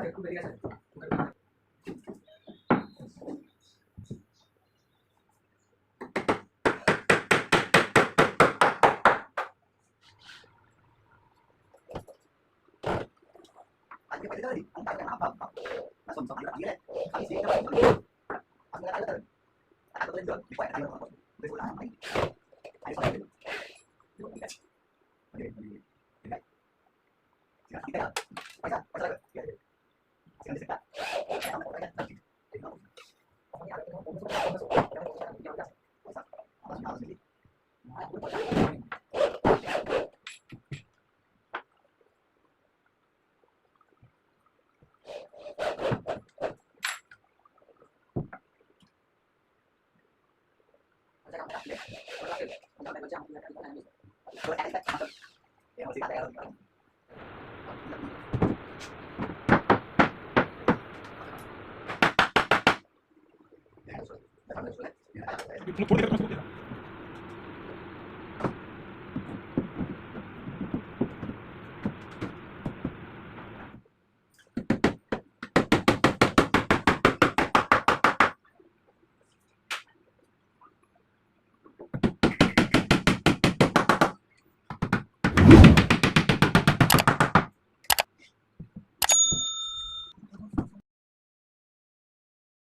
Anh cái đi, anh cái nào không? Nó sồn sồn lại đấy. Anh xí cái này. Anh cái này anh lên được, quay anh rồi. Đây là anh. Anh sao đây? Đúng vậy. Đây. Đây. Cái này. Quay ra, quay ra. Cái này sẽ ta. Anh có cái này. Por